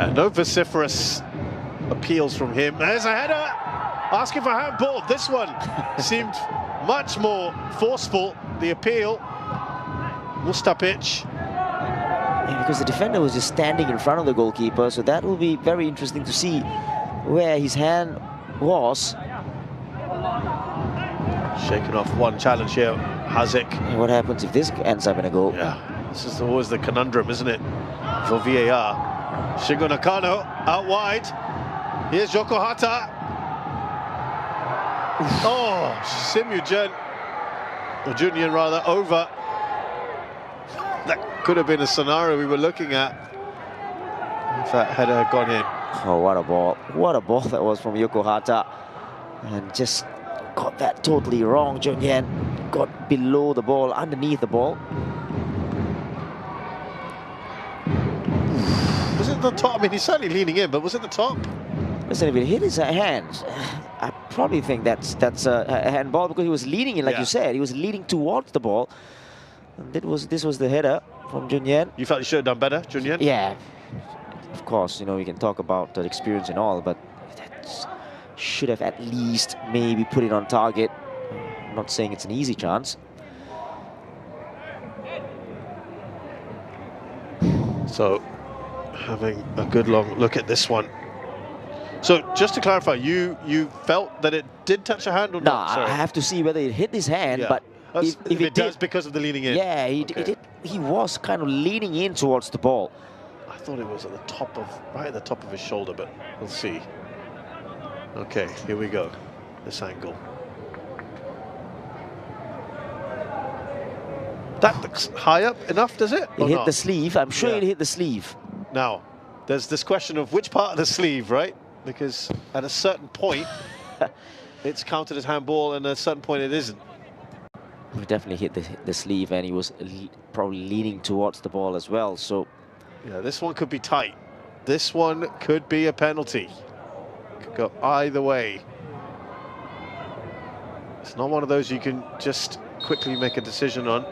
Yeah, no vociferous appeals from him. There's a header, asking for handball. This one seemed much more forceful, the appeal. Matić. Yeah, because the defender was just standing in front of the goalkeeper, so that will be very interesting to see where his hand was. Shaking off one challenge here, Hazic. And what happens if this ends up in a goal? Yeah, this is always the conundrum, isn't it, for VAR. Shingo Nakano out wide. Here's Yokohata. Oh, Simujan, or Junyan rather, over. That could have been a scenario we were looking at if that header had gone in. Oh, what a ball. What a ball that was from Yokohata. And just got that totally wrong. Junyan got below the ball, underneath the ball. Was it the top? I mean, he's certainly leaning in, but was it the top? Listen, if it hit his hands, I probably think that's a handball, because he was leaning in, like you said. He was leaning towards the ball. And this was the header from Junyan. You felt he should have done better, Junyan? Yeah. Of course, you know, we can talk about the experience and all, but that should have at least maybe put it on target. I'm not saying it's an easy chance. So, having a good long look at this one. So, just to clarify, you felt that it did touch a hand or not? No, I have to see whether it hit his hand, but if it does, did, because of the leaning in. Yeah, he was kind of leaning in towards the ball. I thought it was at the top of, right at the top of his shoulder, but we'll see. Okay, here we go. This angle. That looks high up enough, does it? It hit the sleeve. I'm sure it hit the sleeve. Now, there's this question of which part of the sleeve, right? Because at a certain point, it's counted as handball, and at a certain point, it isn't. It definitely hit the sleeve, and he was probably leaning towards the ball as well. So, yeah, this one could be tight. This one could be a penalty. Could go either way. It's not one of those you can just quickly make a decision on.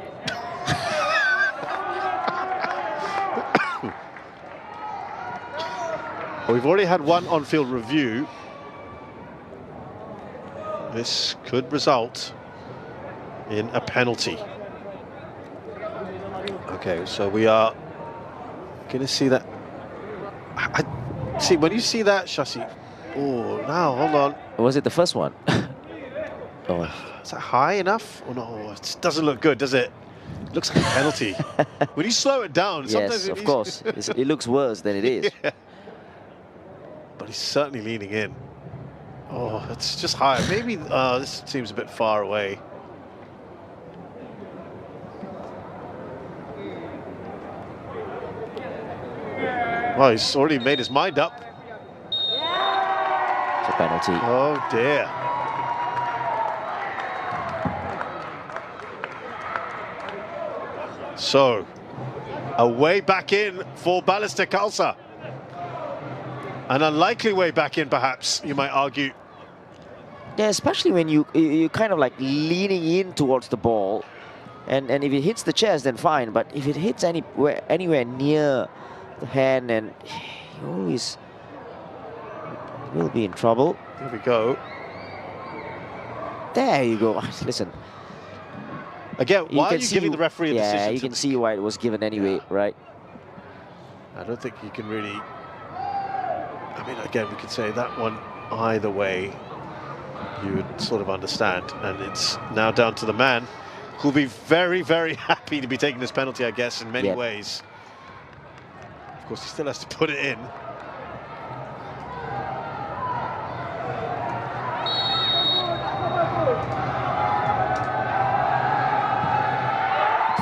Well, we've already had one on-field review. This could result in a penalty. Okay, so we are going to see that. See, when you see that, Shashi. Oh, now, hold on. Was it the first one? Oh. Is that high enough? Oh, no, it doesn't look good, does it? It looks like a penalty. When you slow it down, sometimes yes, of course. It looks worse than it is. Yeah. But he's certainly leaning in. Oh, it's just higher. Maybe this seems a bit far away. Well, he's already made his mind up. It's a penalty. Oh, dear. So, a way back in for Balestier Kalsa. An unlikely way back in, perhaps, you might argue. Yeah, especially when you're kind of like leaning in towards the ball. And if it hits the chest, then fine. But if it hits anywhere near the hand, and you always will be in trouble. Here we go. There you go. Listen. Again, why are you giving the referee a decision? Yeah, you can see why it was given anyway, right? I don't think you can really... I mean, again, we could say that one either way, you would sort of understand. And it's now down to the man, who'll be very, very happy to be taking this penalty, I guess, in many ways. Of course, he still has to put it in.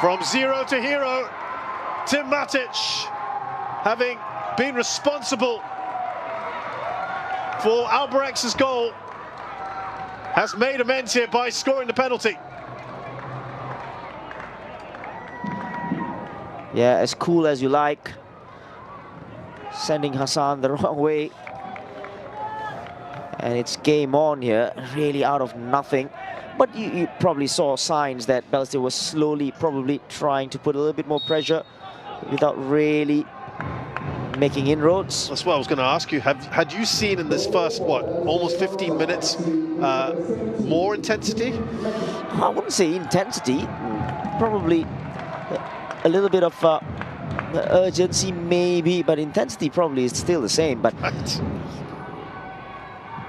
From zero to hero, Tim Matic, having been responsible for Albirex goal, has made amends here by scoring the penalty. Yeah, as cool as you like. Sending Hassan the wrong way. And it's game on here, really out of nothing. But you probably saw signs that Balestier was slowly probably trying to put a little bit more pressure without really making inroads. That's what I was going to ask you. Had you seen in this first, what, almost 15 minutes, more intensity? I wouldn't say intensity, probably a little bit of urgency maybe, but intensity probably is still the same. But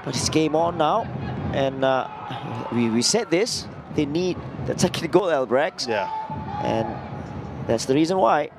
it's game on now, and we said this, they need the second goal, Albirex. Yeah. And that's the reason why.